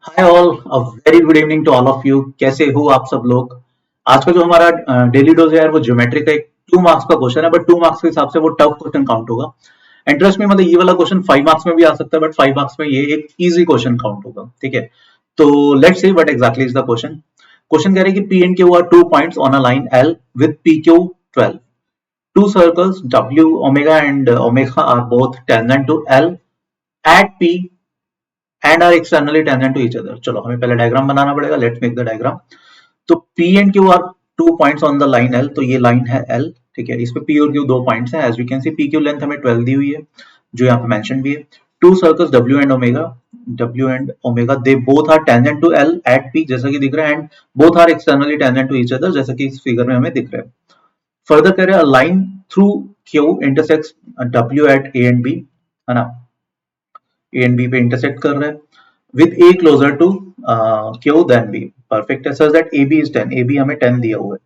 Hi all, a very good evening to all of you. कैसे हो आप सब लोग? आज का जो हमारा डेली डोज है यार, वो ज्योमेट्री का एक 2 मार्क्स का क्वेश्चन है, बट 2 मार्क्स के हिसाब से वो टफ क्वेश्चन काउंट होगा। इंटरेस्ट में मतलब ये वाला क्वेश्चन 5 मार्क्स में भी आ सकता है, बट 5 मार्क्स में ये एक इजी क्वेश्चन काउंट होगा। ठीक है, तो let's see what exactly is the question. Question कह रहे हैं कि P and Q R 2 points on a line L with P Q 12. Two circles W omega and omega are both tangent to L at P and are externally tangent to each other. चलो हमें पहले diagram बनाना पड़ेगा। Let's make the diagram. तो P and Q are 2 points on the line L। तो ये line है L। ठीक है, इस पे P और Q 2 पॉइंट्स हैं। As you can see P Q length हमें 12 दी हुई है, जो यहाँ पे मेंशन भी है। Two circles W and omega they both are tangent to L at P, जैसा कि दिख रहा है, and both are externally tangent to each other, जैसा कि इस फिगर में हमें दिख रहा है। फर्दर कह रहे हैं line through Q intersects W at A and B, है ना। A एंड B पे इंटरसेक्ट कर रहे हैं with A closer to Q than B. Perfect है, such that AB is 10. AB हमें 10 दिया हुआ है।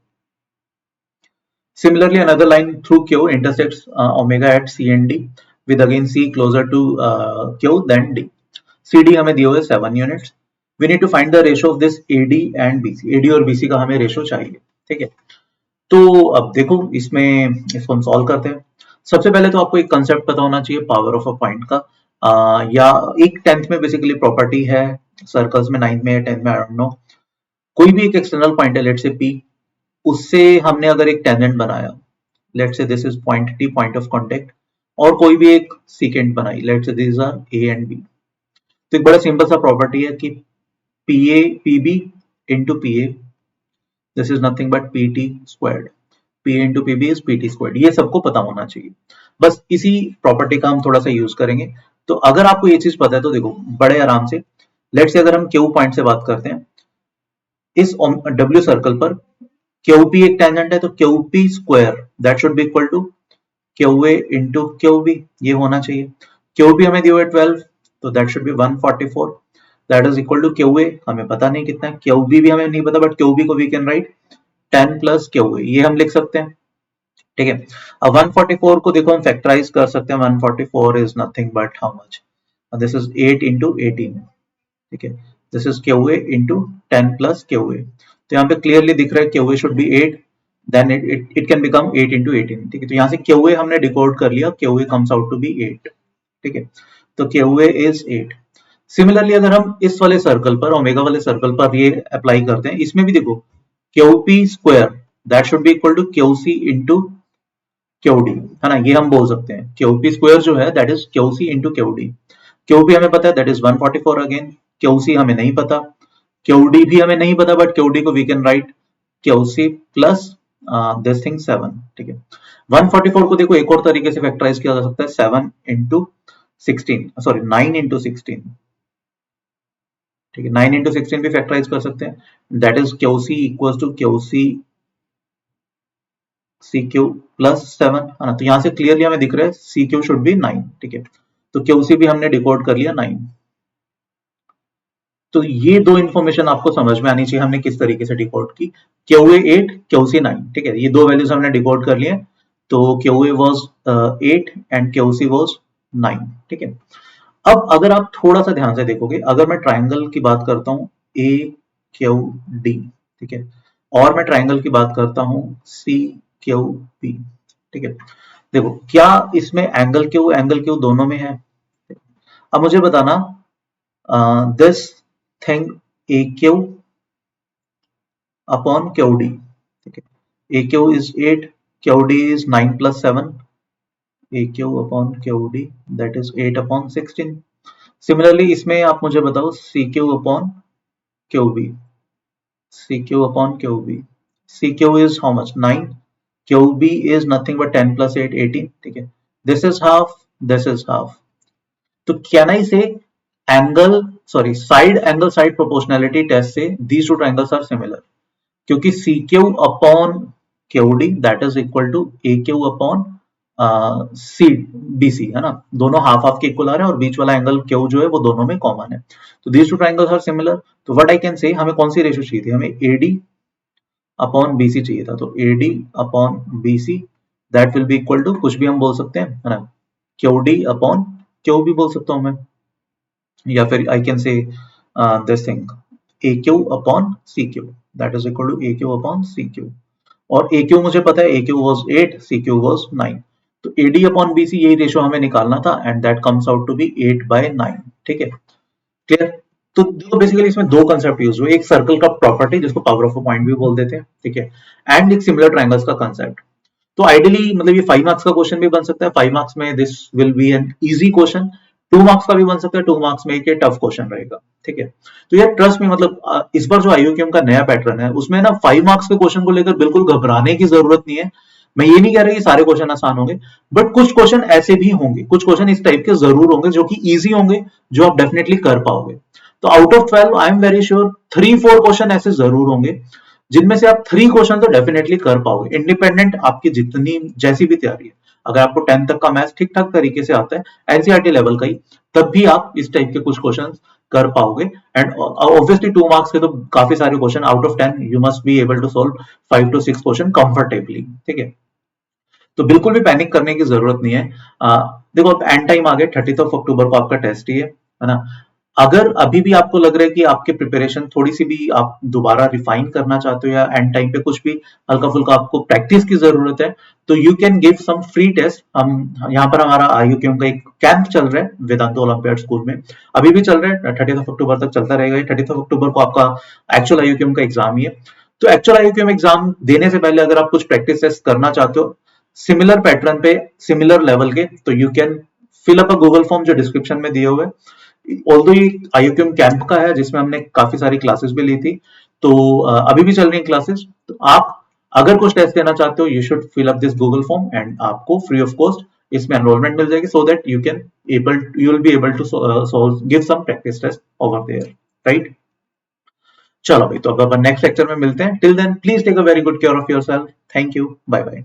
Similarly, another line through Q intersects omega at C and D with again C closer to Q than D. CD हमें दिया हुआ है 7 units. We need to find the ratio of this AD and BC. AD और BC का हमें ratio चाहिए। ठीक है, तो अब देखो इसमें इसको हम सॉल्व करते हैं। सबसे पहले तो आपको एक कंसेप्ट पता होना चाहिए पावर ऑफ अ पॉइंट का, या एक 10th में बेसिकली प्रॉपर्टी है, सर्कल्स में 9th में या 10th में, आई डोंट नो। कोई भी एक एक्सटर्नल पॉइंट है, लेट से P, उससे हमने अगर एक टेंजेंट बनाया, let say this is point T, point of contact, और कोई भी एक सीकेंट बनाई, let say this are A and B। तो एक बड़ा सिंपल सा प्रॉपर्टी है कि PA PB into PA, this is nothing but PT squared. P into PB is PT squared. ये सबको पता होना चाहिए। बस इसी प्रॉपर्टी का हम थोड़ा सा यूज करेंगे। तो अगर आपको ये चीज पता है तो देखो बड़े आराम से, लेट से अगर हम Q पॉइंट से बात करते हैं, इस W सर्कल पर QP एक टेंजेंट है, तो QP square that should be equal to QA into QB, ये होना चाहिए। QP हमें दिया हुआ है 12, तो that should be 144, that is equal to QA हमें पता नहीं कितना है, QB भी हमें नहीं पता, बट QB को we can write 10 plus QA, ये हम लिख सकते हैं। ठीक है, अब 144 को देखो हम फैक्टराइज कर सकते हैं। 144 is nothing but how much, this is 8 into 18। ठीक है, this is QA into 10 plus QA। तो यहाँ पे क्लियरली दिख रहा है QA should be 8, then it can become 8 into 18। ठीक है, तो यहाँ से QA हमने डिकोड कर लिया, QA comes out to be 8। ठीक है, तो QA इज 8। सिमिलरली अगर हम इस वाले सर्कल पर, ओमेगा वाले सर्कल पर ये अप्लाई करते हैं, इसमें भी देखो QP square that should be equal to QC into QD, है ना, ये हम बोल सकते हैं। QP स्क्वायर जो है that is QC into QD। QP हमें पता है दैट इज 144 अगेन, QC हमें नहीं पता, QD भी हमें नहीं पता, बट QD को we can write QC plus this thing 7। ठीक है, 144 को देखो एक और तरीके से फैक्टराइज किया जा सकता है, 7 into 16, सॉरी 9 into 16। ठीक है, 9 into 16 भी फैक्टराइज कर सकते हैं, that is QC equals to QC CQ plus 7, है ना। तो यहाँ से क्लियरली हमें दिख रहा है CQ शुड बी 9। ठीक है, तो QC भी हमने डिकोड कर लिया 9। तो ये दो इंफॉर्मेशन आपको समझ में आनी चाहिए, हमने किस तरीके से डिकोड की। QA 8, QC 9। ठीक है, ये दो वैल्यूज हमने डिकोड कर लिए। तो QA was 8 and QC was 9। ठीक है, अब अगर आप थोड़ा सा ध्यान से देखोगे, अगर मैं ट्राइंगल की बात करता हूँ AQD, ठीक है, और मैं ट्राइंगल की बात करता हूँ CQP। ठीक है, देखो क्या इसमें एंगल क्यू दोनों में है। अब मुझे बताना this thing AQ upon QD। ठीक है, AQ is 8, QD is 9 plus 7, AQ upon QD that is 8 upon 16। Similarly इसमें आप मुझे बताओ CQ upon QB। CQ upon QB, CQ is how much, 9, QB is nothing but 10 plus 8, 18। ठीक है, this is half, this is half। तो can I say angle, sorry, side angle side proportionality test से these two triangles are similar, क्योंकि CQ upon QD that is equal to AQ upon C BC, है ना, दोनों half half के equal आ रहे हैं, और बीच वाला एंगल Q जो है वो दोनों में कॉमन है। तो these two triangles are similar। तो व्हाट आई कैन से, हमें कौन सी रेशियो चाहिए थी, हमें AD अपॉन BC चाहिए था। तो AD upon BC that will be equal to, कुछ भी हम बोल सकते हैं, है ना, QD अपॉन Q भी बोल सकता हूं मैं, या फिर I can say this thing AQ upon CQ that is equal to AQ upon CQ और AQ मुझे पता है AQ was 8 CQ was 9 तो AD upon BC यही रेशो हमें निकालना था and that comes out to be 8/9 ठीक है क्लियर तो देखो बेसिकली इसमें दो कंसेप्ट यूज हुए एक सर्कल का प्रॉपर्टी जिसको पावर ऑफ अ पॉइंट भी बोल देते हैं ठीक है एंड एक सिमिलर ट्रायंगल्स का कंसेप्ट तो आइडियली मतलब ये 5 मार्क्स का क्वेश्चन भी बन सकता है 5 मार्क्स में this will be an easy question 2 marks का भी बन सकता है 2 मार्क्स में एक टफ क्वेश्चन रहेगा ठीक है तो यार ट्रस्ट में मतलब इस बार जो आईयूक्यूएम का नया पैटर्न है उसमें ना 5 मार्क्स के क्वेश्चन को लेकर बिल्कुल घबराने की जरूरत नहीं है मैं ये नहीं कह रहा कि सारे क्वेश्चन आसान होंगे बट कुछ क्वेश्चन ऐसे भी होंगे कुछ क्वेश्चन इस टाइप के जरूर होंगे जो कि इजी होंगे जो आप डेफिनेटली कर पाओगे तो out of 12 I am very sure 3-4 question ऐसे जरूर होंगे जिनमें से आप 3 क्वेश्चन तो डेफिनेटली कर पाओगे इंडिपेंडेंट आपकी जितनी जैसी भी तैयारी है अगर आपको 10 तक का मैथ्स ठीक ठाक तरीके से आता है एनसीईआरटी लेवल का ही तब भी आप इस टाइप के कुछ क्वेश्चन कर पाओगे एंड ऑब्वियसली 2 मार्क्स के तो काफी सारे question out of 10 you must be able to solve 5 to 6 question comfortably ठीक है तो बिल्कुल भी पैनिक करने की जरूरत नहीं है देखो अब एंड टाइम आ गया 30 अक्टूबर को आपका टेस्ट ही है ना अगर अभी भी आपको लग रहा है कि आपके प्रिपरेशन थोड़ी सी भी आप दोबारा रिफाइन करना चाहते हो या एंड टाइम पे कुछ भी हल्का फुल्का आपको प्रैक्टिस की जरूरत है तो you can give some free test हम यहाँ पर हमारा आईयूक्यूएम का एक कैंप चल रहा है वेदांत ओलंपियाड स्कूल में अभी भी चल रहा है 30 अक्टूबर तक चलता रहेगा 30 अक्टूबर को आपका एक्चुअल आईयूक्यूएम का एग्जाम ही है तो एक्चुअल आईयूक्यूएम एग्जाम देने से पहले अगर आप कुछ प्रैक्टिस टेस्ट करना चाहते हो सिमिलर पैटर्न पे सिमिलर लेवल के तो you can fill up a Google form जो डिस्क्रिप्शन में दिए हुए ऑल्दो ये आईयूक्यूएम कैंप का है जिसमें हमने काफी सारी क्लासेस भी ली थी तो अभी भी चल रही है क्लासेस तो आप अगर कुछ टेस्ट देना चाहते हो you should fill up this Google form and आपको फ्री ऑफ कॉस्ट इसमें एनरोलमेंट मिल जाएगी so that you will be able to give some practice test over there right चलो भाई तो अब अपन नेक्स्ट लेक्चर में मिलते हैं till then please take a very good care of yourself thank you bye bye